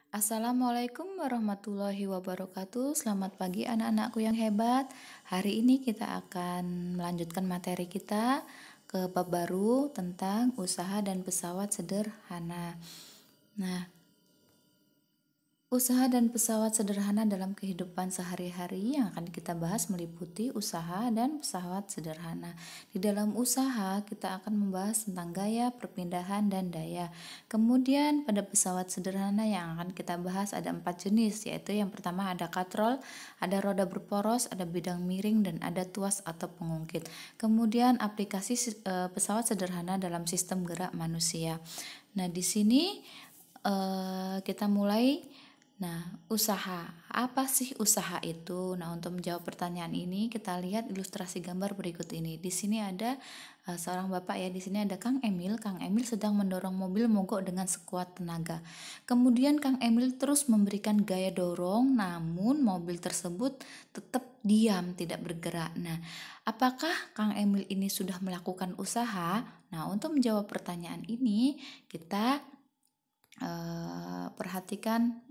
Assalamualaikum warahmatullahi wabarakatuh. Selamat pagi anak-anakku yang hebat. Hari ini kita akan melanjutkan materi kita ke bab baru tentang usaha dan pesawat sederhana. Nah, usaha dan pesawat sederhana dalam kehidupan sehari-hari yang akan kita bahas meliputi usaha dan pesawat sederhana. Di dalam usaha kita akan membahas tentang gaya, perpindahan, dan daya. Kemudian pada pesawat sederhana yang akan kita bahas ada 4 jenis, yaitu yang pertama ada katrol, ada roda berporos, ada bidang miring, dan ada tuas atau pengungkit. Kemudian aplikasi pesawat sederhana dalam sistem gerak manusia. Nah, di sini kita mulai. Nah, usaha. Apa sih usaha itu? Nah, untuk menjawab pertanyaan ini, kita lihat ilustrasi gambar berikut ini. Di sini ada seorang bapak ya. Di sini ada Kang Emil. Kang Emil sedang mendorong mobil mogok dengan sekuat tenaga. Kemudian Kang Emil terus memberikan gaya dorong, namun mobil tersebut tetap diam, tidak bergerak. Nah, apakah Kang Emil ini sudah melakukan usaha? Nah, untuk menjawab pertanyaan ini, kita perhatikan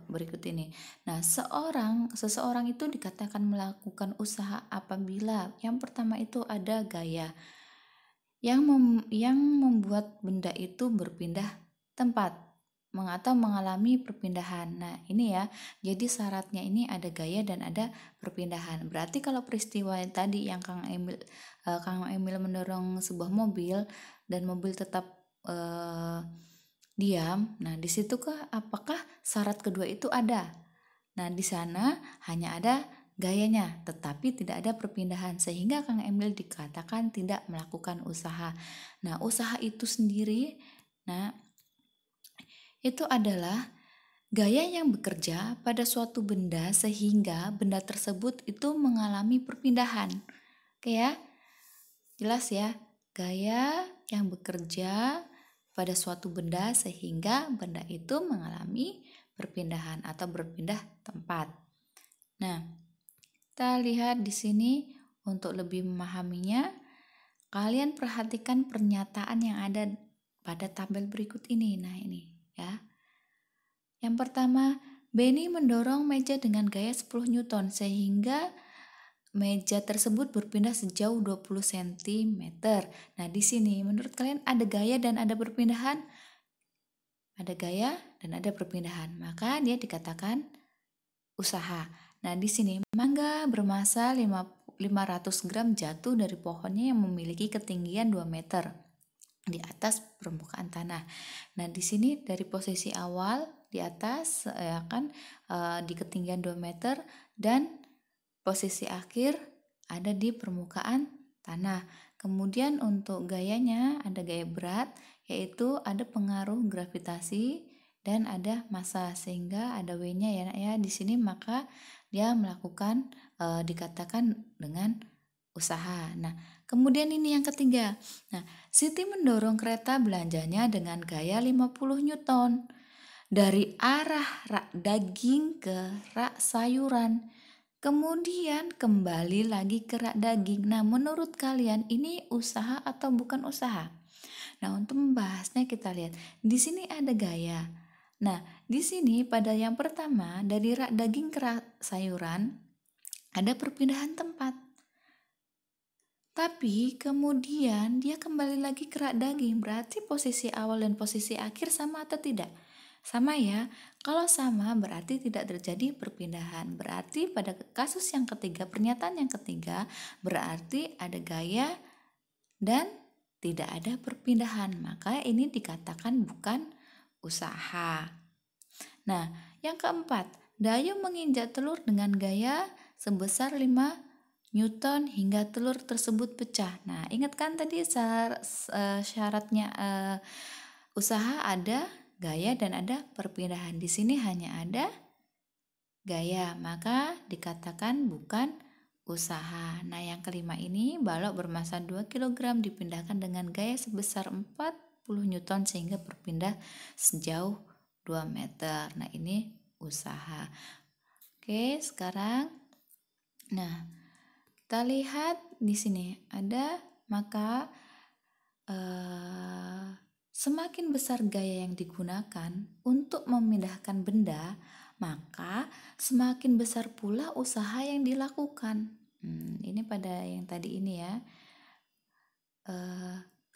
berikut ini. Nah, seseorang itu dikatakan melakukan usaha apabila yang pertama itu ada gaya yang membuat benda itu berpindah tempat atau mengalami perpindahan. Nah, ini ya. Jadi syaratnya ini ada gaya dan ada perpindahan. Berarti kalau peristiwa yang tadi yang Kang Emil mendorong sebuah mobil dan mobil tetap diam. Nah, di situ apakah syarat kedua itu ada? Nah, di sana hanya ada gayanya, tetapi tidak ada perpindahan sehingga Kang Emil dikatakan tidak melakukan usaha. Nah, usaha itu sendiri, itu adalah gaya yang bekerja pada suatu benda sehingga benda tersebut itu mengalami perpindahan. Oke ya? Jelas ya? Gaya yang bekerja pada suatu benda sehingga benda itu mengalami perpindahan atau berpindah tempat. Nah, kita lihat di sini untuk lebih memahaminya, kalian perhatikan pernyataan yang ada pada tabel berikut ini. Nah, ini ya. Yang pertama, Benny mendorong meja dengan gaya 10 Newton sehingga meja tersebut berpindah sejauh 20 cm. Nah, di sini menurut kalian ada gaya dan ada perpindahan? Ada gaya dan ada perpindahan. Maka dia dikatakan usaha. Nah, di sini mangga bermasa 500 gram jatuh dari pohonnya yang memiliki ketinggian 2 meter di atas permukaan tanah. Nah, di sini dari posisi awal di atas di ketinggian 2 meter dan posisi akhir ada di permukaan tanah. Kemudian untuk gayanya ada gaya berat, yaitu ada pengaruh gravitasi dan ada massa, sehingga ada W-nya ya di sini, maka dia melakukan dikatakan dengan usaha. Nah, kemudian ini yang ketiga. Nah, Siti mendorong kereta belanjanya dengan gaya 50 Newton dari arah rak daging ke rak sayuran. Kemudian kembali lagi ke rak daging. Nah, menurut kalian ini usaha atau bukan usaha? Nah, untuk membahasnya kita lihat. Di sini ada gaya. Nah, di sini pada yang pertama dari rak daging ke rak sayuran ada perpindahan tempat. Tapi kemudian dia kembali lagi ke rak daging. Berarti posisi awal dan posisi akhir sama atau tidak? Sama ya. Kalau sama berarti tidak terjadi perpindahan. Berarti pada kasus yang ketiga, pernyataan yang ketiga, berarti ada gaya dan tidak ada perpindahan. Maka ini dikatakan bukan usaha. Nah, yang keempat, Dayu menginjak telur dengan gaya sebesar 5 Newton hingga telur tersebut pecah. Nah, ingat kan tadi syaratnya usaha ada gaya dan ada perpindahan. Di sini hanya ada gaya, maka dikatakan bukan usaha. Nah, yang kelima ini, balok bermasa 2 kg dipindahkan dengan gaya sebesar 40 Newton sehingga berpindah sejauh 2 meter. Nah, ini usaha. Oke, sekarang kita lihat di sini ada, maka Semakin besar gaya yang digunakan untuk memindahkan benda, maka semakin besar pula usaha yang dilakukan. Ini pada yang tadi ini ya.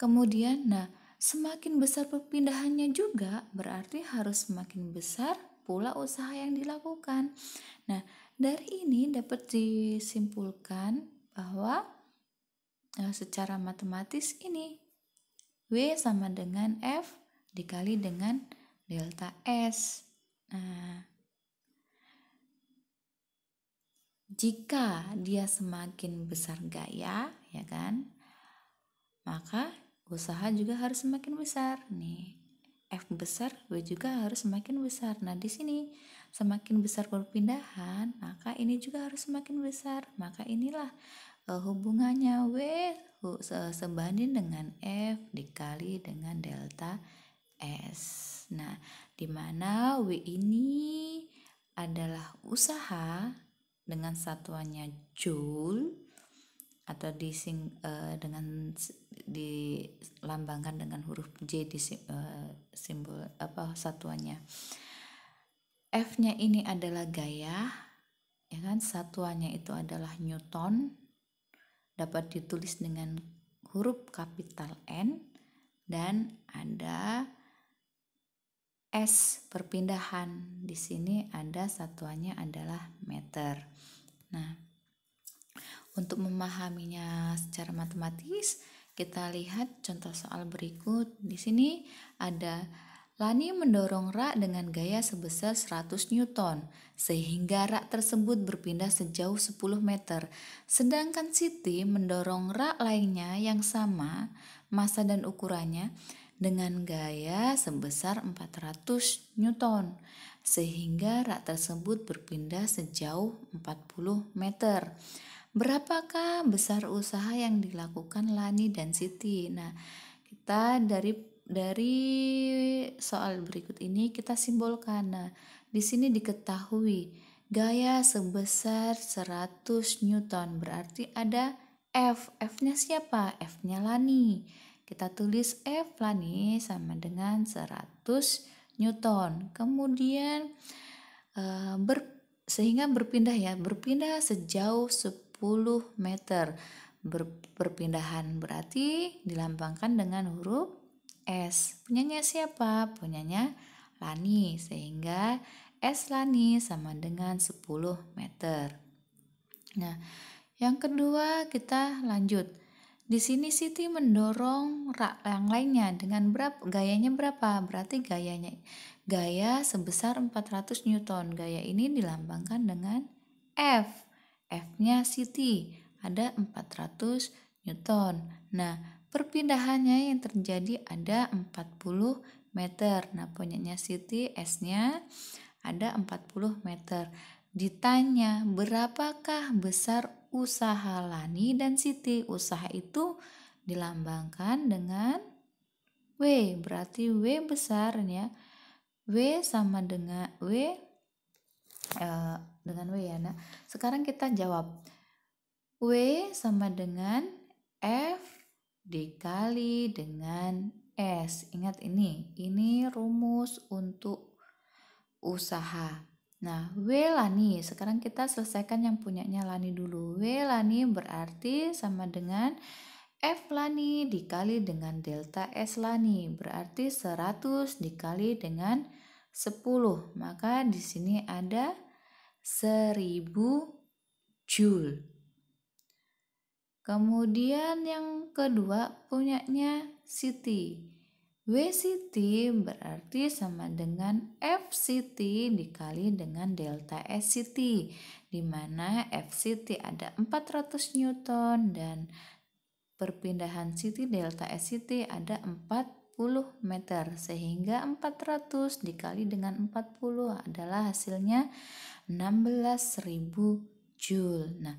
Kemudian, semakin besar perpindahannya juga berarti harus semakin besar pula usaha yang dilakukan. Nah, dari ini dapat disimpulkan bahwa secara matematis ini W sama dengan F dikali dengan delta S. Nah, jika dia semakin besar gaya, ya kan, maka usaha juga harus semakin besar. Nih, F besar, W juga harus semakin besar. Nah, di sini semakin besar perpindahan, maka ini juga harus semakin besar. Maka inilah hubungannya W sebanding dengan F dikali dengan delta S. Nah, di mana W ini adalah usaha dengan satuannya joule atau dilambangkan dengan huruf J di simbol satuannya. F-nya ini adalah gaya, ya kan? Satuannya itu adalah Newton. Dapat ditulis dengan huruf kapital N dan ada S perpindahan. Di sini ada satuannya adalah meter. Nah, untuk memahaminya secara matematis, kita lihat contoh soal berikut. Di sini ada Lani mendorong rak dengan gaya sebesar 100 Newton, sehingga rak tersebut berpindah sejauh 10 meter. Sedangkan Siti mendorong rak lainnya yang sama, massa dan ukurannya, dengan gaya sebesar 400 Newton, sehingga rak tersebut berpindah sejauh 40 meter. Berapakah besar usaha yang dilakukan Lani dan Siti? Nah, kita dari soal berikut ini kita simbolkan. Nah, di sini diketahui gaya sebesar 100 Newton berarti ada F. F-nya siapa? F-nya Lani. Kita tulis F Lani sama dengan 100 Newton. Kemudian sehingga berpindah sejauh 10 meter. Perpindahan berarti dilambangkan dengan huruf S. Punyanya siapa? Punyanya Lani, sehingga S Lani sama dengan 10 meter. Nah, yang kedua kita lanjut. Di sini Siti mendorong rak yang lainnya dengan gayanya berapa? Berarti gaya sebesar 400 Newton. Gaya ini dilambangkan dengan F. F-nya Siti ada 400 Newton. Nah, perpindahannya yang terjadi ada 40 meter. Nah, punyanya Siti S-nya ada 40 meter. Ditanya, berapakah besar usaha Lani dan Siti? Usaha itu dilambangkan dengan W, berarti W besar ya. W sama dengan W ya. Nah, sekarang kita jawab. W sama dengan F dikali dengan S. Ingat ini rumus untuk usaha. Nah, W Lani, sekarang kita selesaikan yang punyanya Lani dulu. W Lani berarti sama dengan F Lani dikali dengan delta S Lani, berarti 100 dikali dengan 10. Maka di sini ada 1000 Joule. Kemudian yang kedua punyanya Siti. W Siti berarti sama dengan F Siti dikali dengan delta S Siti, di mana F Siti ada 400 Newton dan perpindahan Siti delta S Siti ada 40 meter, sehingga 400 dikali dengan 40 adalah hasilnya 16.000 Joule. Nah,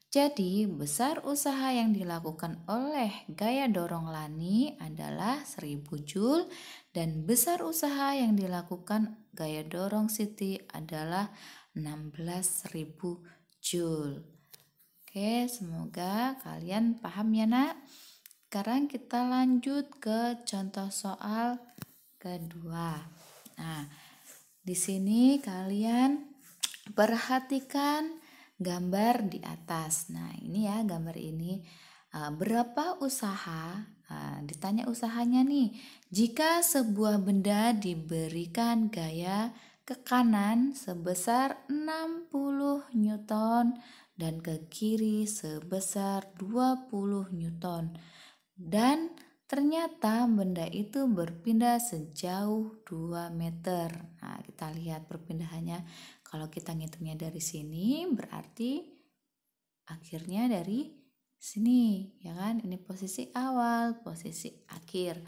jadi besar usaha yang dilakukan oleh gaya dorong Lani adalah 1000 Joule dan besar usaha yang dilakukan gaya dorong Siti adalah 16.000 Joule. Oke, semoga kalian paham ya nak. Sekarang kita lanjut ke contoh soal kedua. Nah, di sini kalian perhatikan gambar di atas. Nah, ini ya gambar ini. Berapa usaha? Ditanya usahanya nih. Jika sebuah benda diberikan gaya ke kanan sebesar 60 Newton dan ke kiri sebesar 20 Newton. Dan ternyata benda itu berpindah sejauh 2 meter. Nah, kita lihat perpindahannya. Kalau kita ngitungnya dari sini, berarti akhirnya dari sini, ya kan? Ini posisi awal, posisi akhir.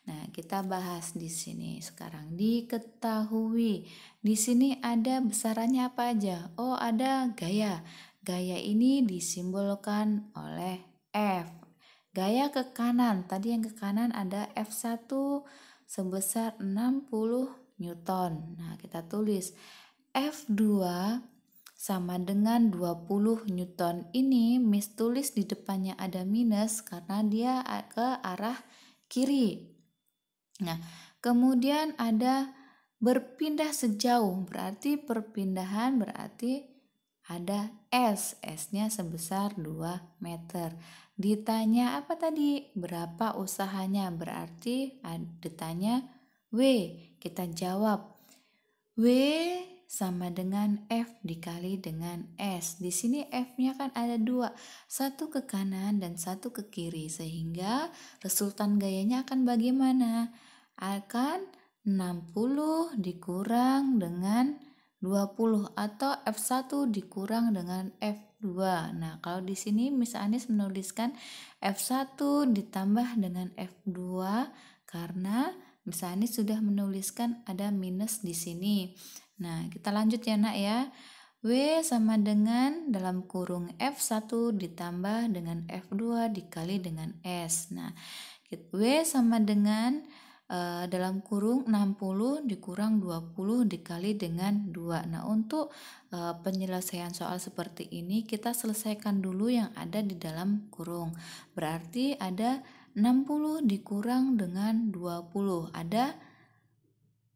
Nah, kita bahas di sini sekarang. Diketahui. Di sini ada besarannya apa aja? Oh, ada gaya. Gaya ini disimbolkan oleh F. Gaya ke kanan, tadi yang ke kanan ada F1 sebesar 60 Newton. Nah, kita tulis F2 sama dengan 20 Newton. Ini Miss tulis di depannya ada minus karena dia ke arah kiri. Nah, kemudian ada berpindah sejauh, berarti perpindahan berarti ada S, S-nya sebesar 2 meter. Ditanya apa tadi? Berapa usahanya? Berarti ditanya W. Kita jawab W sama dengan F dikali dengan S. Di sini F-nya kan ada 2, satu ke kanan dan satu ke kiri, sehingga resultan gayanya akan bagaimana? Akan 60 dikurang dengan 20 atau F1 dikurang dengan F2. Nah, kalau di sini Miss Anis menuliskan F1 ditambah dengan F2 karena Miss Anis sudah menuliskan ada minus di sini. Nah, kita lanjut ya nak ya. W sama dengan dalam kurung F1 ditambah dengan F2 dikali dengan S. Nah, W sama dengan dalam kurung 60 dikurang 20 dikali dengan 2. Nah, untuk penyelesaian soal seperti ini kita selesaikan dulu yang ada di dalam kurung. Berarti ada 60 dikurang dengan 20, ada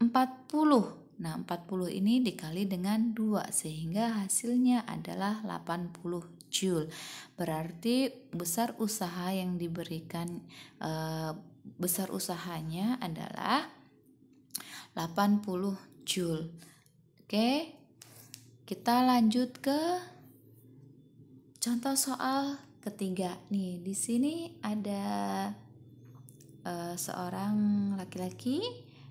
40. Nah, 40 ini dikali dengan 2 sehingga hasilnya adalah 80 Joule. Berarti besar usaha yang diberikan besar usahanya adalah 80 Joule. Oke. Kita lanjut ke contoh soal ketiga. Nih, di sini ada seorang laki-laki.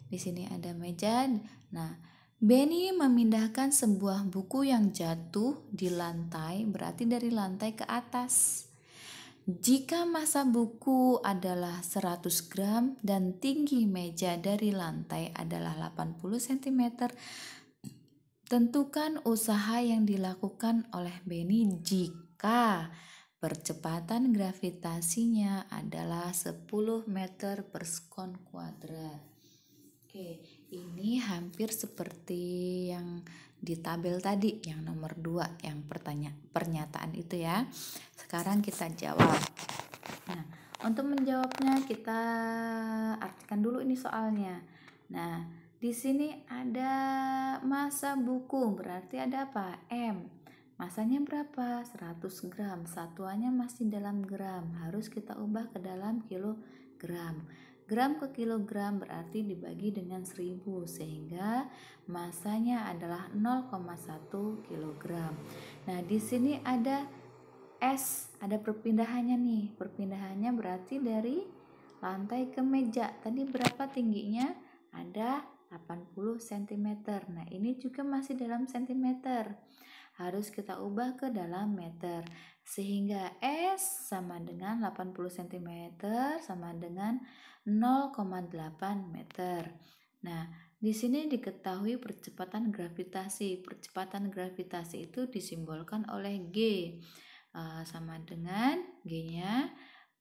Di sini ada meja. Nah, Benny memindahkan sebuah buku yang jatuh di lantai, berarti dari lantai ke atas. Jika massa buku adalah 100 gram dan tinggi meja dari lantai adalah 80 cm, tentukan usaha yang dilakukan oleh Benny jika percepatan gravitasinya adalah 10 meter per sekon kuadrat. Oke, ini hampir seperti yang di tabel tadi, yang nomor 2, yang pernyataan itu ya. Sekarang kita jawab. Nah, untuk menjawabnya kita artikan dulu ini soalnya. Nah, di sini ada massa buku, berarti ada apa? M. Masanya berapa? 100 gram. Satuannya masih dalam gram, harus kita ubah ke dalam kilogram. Gram ke kilogram berarti dibagi dengan 1000 sehingga masanya adalah 0,1 kilogram. Nah, di sini ada S, ada perpindahannya nih. Perpindahannya berarti dari lantai ke meja. Tadi berapa tingginya? Ada 80 cm. Nah, ini juga masih dalam cm. Harus kita ubah ke dalam meter. Sehingga S sama dengan 80 cm sama dengan 0,8 meter. Nah, di sini diketahui percepatan gravitasi. Percepatan gravitasi itu disimbolkan oleh G. Sama dengan G-nya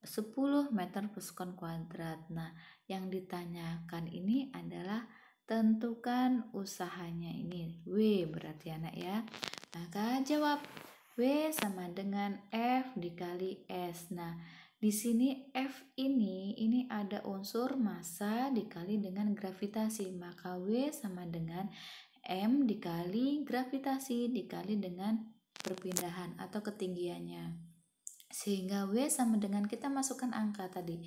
10 meter per sekon kuadrat. Nah, yang ditanyakan ini adalah tentukan usahanya ini. W berarti anak ya. Maka jawab W sama dengan F dikali S. Nah, Di sini F ini ada unsur massa dikali dengan gravitasi, maka W sama dengan M dikali gravitasi dikali dengan perpindahan atau ketinggiannya. Sehingga W sama dengan, kita masukkan angka tadi,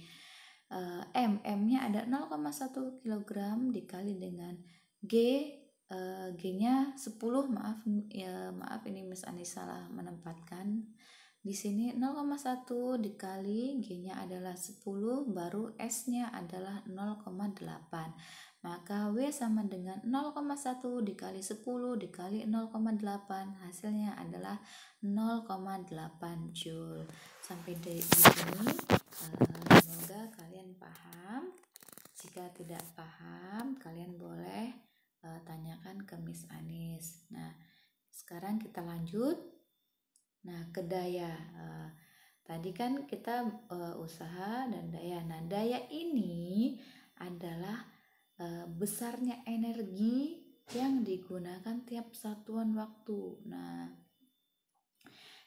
M-nya ada 0,1 kg dikali dengan G-nya 10, maaf ini Miss Ani salah menempatkan. Di sini 0,1 dikali G-nya adalah 10, baru S-nya adalah 0,8. Maka W sama dengan 0,1 dikali 10 dikali 0,8, hasilnya adalah 0,8 Joule. Sampai di sini semoga kalian paham. Jika tidak paham, kalian boleh tanyakan ke Miss Anis. Nah, sekarang kita lanjut. Nah, ke daya. Tadi kan kita usaha dan daya. Nah, daya ini adalah besarnya energi yang digunakan tiap satuan waktu. Nah,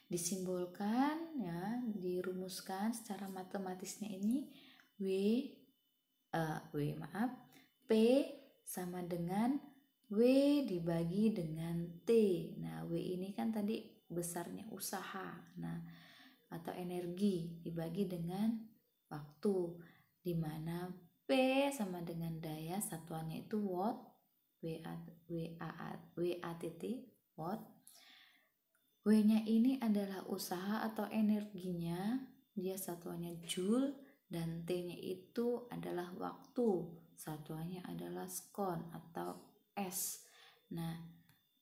disimbolkan ya, dirumuskan secara matematisnya ini P sama dengan W dibagi dengan T. Nah, W ini kan tadi besarnya usaha, nah, atau energi dibagi dengan waktu, di mana P sama dengan daya, satuannya itu watt, watt. W-nya ini adalah usaha atau energinya, dia satuannya joule, dan T-nya itu adalah waktu, satuannya adalah skon atau S. Nah,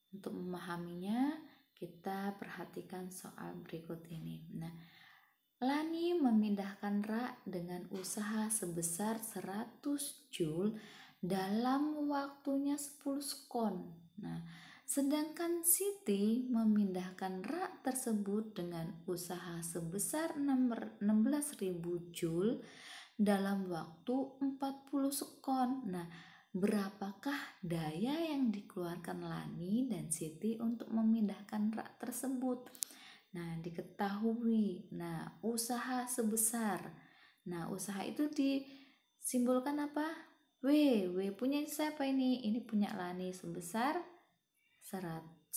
untuk memahaminya kita perhatikan soal berikut ini. Nah, Lani memindahkan rak dengan usaha sebesar 100 joule dalam waktunya 10 skon. Nah, sedangkan Siti memindahkan rak tersebut dengan usaha sebesar 16.000 joule dalam waktu 40 skon. Nah, berapakah daya yang dikeluarkan Lani dan Siti untuk memindahkan rak tersebut? Nah, diketahui. Nah, usaha sebesar. Nah, usaha itu disimbolkan apa? W punya siapa ini? Ini punya Lani sebesar 1000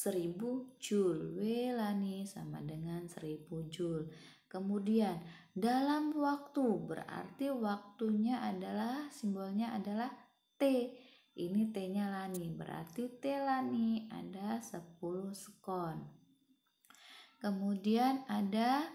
joule. W Lani sama dengan 1000 joule. Kemudian dalam waktu, berarti waktunya adalah, simbolnya adalah T. Ini T-nya Lani, berarti T Lani ada 10 skon. Kemudian ada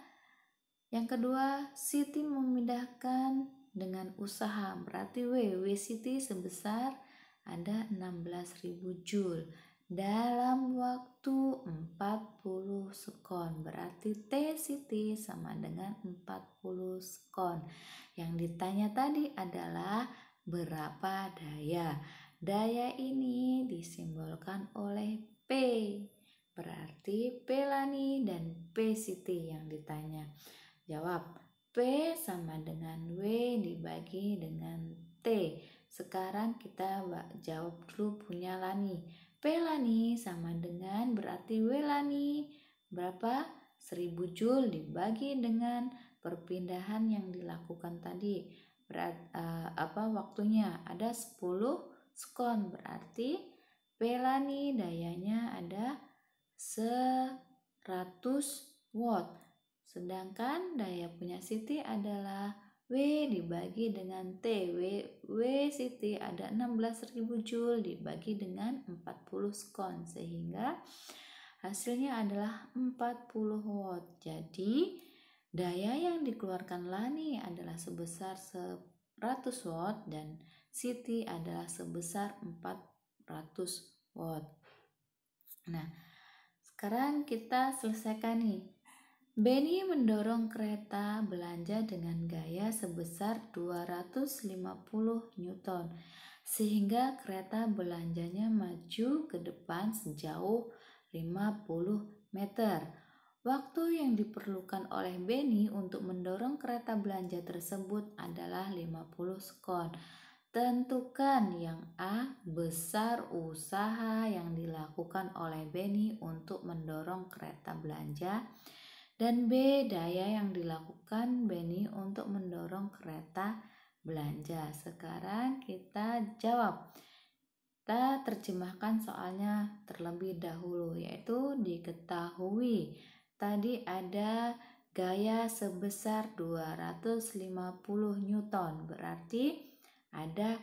yang kedua, Siti memindahkan dengan usaha, berarti W Siti sebesar ada 16.000 joule dalam waktu 40 skon, berarti T Siti sama dengan 40 skon. Yang ditanya tadi adalah berapa daya. Daya ini disimbolkan oleh P, berarti P Lani dan P Siti yang ditanya. Jawab, P sama dengan W dibagi dengan T. Sekarang kita jawab dulu punya Lani. P Lani sama dengan, berarti W Lani berapa? 1000 joule dibagi dengan perpindahan yang dilakukan tadi. Waktunya ada 10 skon, berarti P Lani dayanya ada 100 watt. Sedangkan daya punya Siti adalah W dibagi dengan T. W Siti ada 16.000 joule dibagi dengan 40 skon, sehingga hasilnya adalah 40 watt. Jadi daya yang dikeluarkan Lani adalah sebesar 100 watt dan Siti adalah sebesar 400 watt. Nah, sekarang kita selesaikan nih. Benny mendorong kereta belanja dengan gaya sebesar 250 Newton, sehingga kereta belanjanya maju ke depan sejauh 50 meter. Waktu yang diperlukan oleh Benny untuk mendorong kereta belanja tersebut adalah 50 skon. Tentukan yang A, besar usaha yang dilakukan oleh Benny untuk mendorong kereta belanja. Dan B, daya yang dilakukan Benny untuk mendorong kereta belanja. Sekarang kita jawab. Kita terjemahkan soalnya terlebih dahulu, yaitu diketahui. Tadi ada gaya sebesar 250 Newton, berarti ada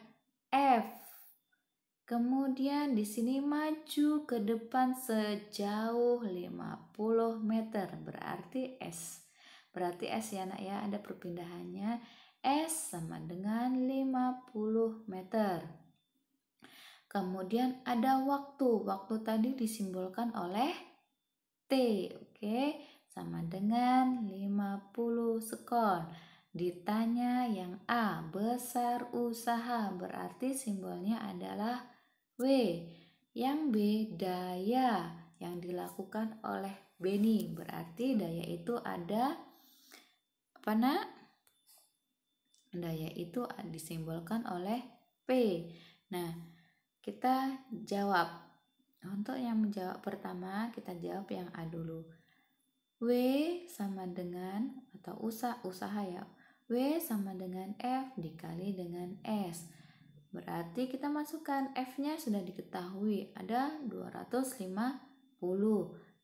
F. Kemudian di sini maju ke depan sejauh 50 meter, berarti S. Berarti S ya nak ya, ada perpindahannya. S sama dengan 50 meter. Kemudian ada waktu. Waktu tadi disimbolkan oleh T, oke, sama dengan 50 sekon. Ditanya yang A, besar usaha, berarti simbolnya adalah W. Yang B, daya yang dilakukan oleh Benny, berarti daya itu ada apa nak? Daya itu disimbolkan oleh P. Nah, kita jawab. Untuk yang menjawab pertama, kita jawab yang A dulu. W sama dengan, atau usaha ya, W sama dengan F dikali dengan S. Berarti kita masukkan F-nya sudah diketahui, ada 250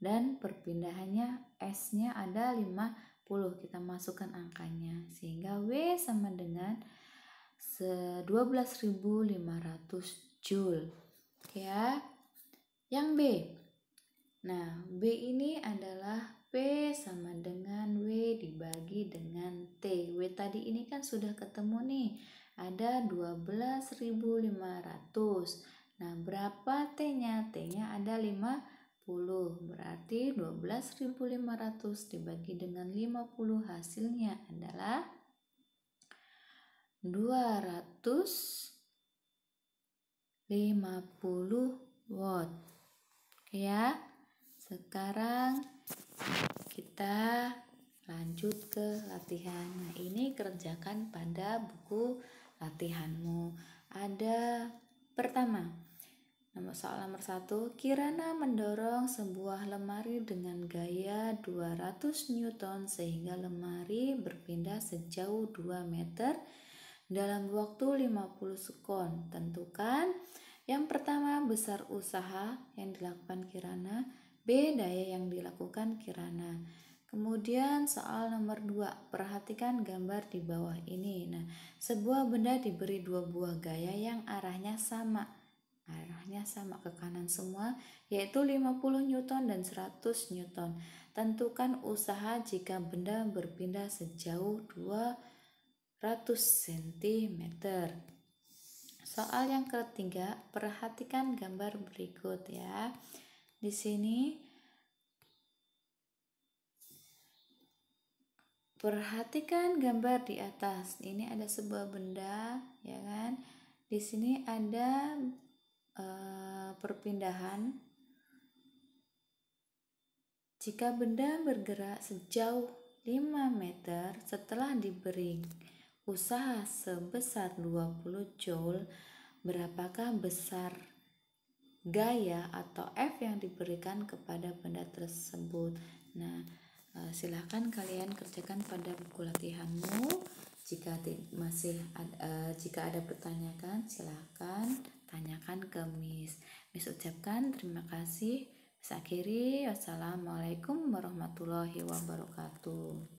dan perpindahannya S-nya ada 50. Kita masukkan angkanya sehingga W sama dengan 12.500 Joule. Oke ya. Yang B. Nah, B ini adalah P sama dengan W dibagi dengan T. W tadi ini kan sudah ketemu nih. Ada 12.500. Nah, berapa T-nya? T-nya ada 50. Berarti 12.500 dibagi dengan 50, hasilnya adalah 250 watt. Oke ya. Sekarang kita lanjut ke latihan. Nah, ini kerjakan pada buku latihanmu. Ada pertama, soal nomor 1, Kirana mendorong sebuah lemari dengan gaya 200 Newton sehingga lemari berpindah sejauh 2 meter dalam waktu 50 sekon. Tentukan yang pertama besar usaha yang dilakukan Kirana, B daya yang dilakukan Kirana. Kemudian soal nomor 2, perhatikan gambar di bawah ini. Nah, sebuah benda diberi dua buah gaya yang arahnya sama ke kanan semua, yaitu 50 Newton dan 100 Newton. Tentukan usaha jika benda berpindah sejauh 200 cm. Soal yang ketiga, perhatikan gambar berikut ya. Di sini perhatikan gambar di atas. Ini ada sebuah benda, ya kan? Di sini ada perpindahan. Jika benda bergerak sejauh 5 meter setelah diberi usaha sebesar 20 Joule, berapakah besar gaya atau F yang diberikan kepada benda tersebut? Nah, silahkan kalian kerjakan pada buku latihanmu. Jika ada pertanyaan, silahkan tanyakan ke Miss. Miss ucapkan terima kasih. Miss akhiri, wassalamualaikum warahmatullahi wabarakatuh.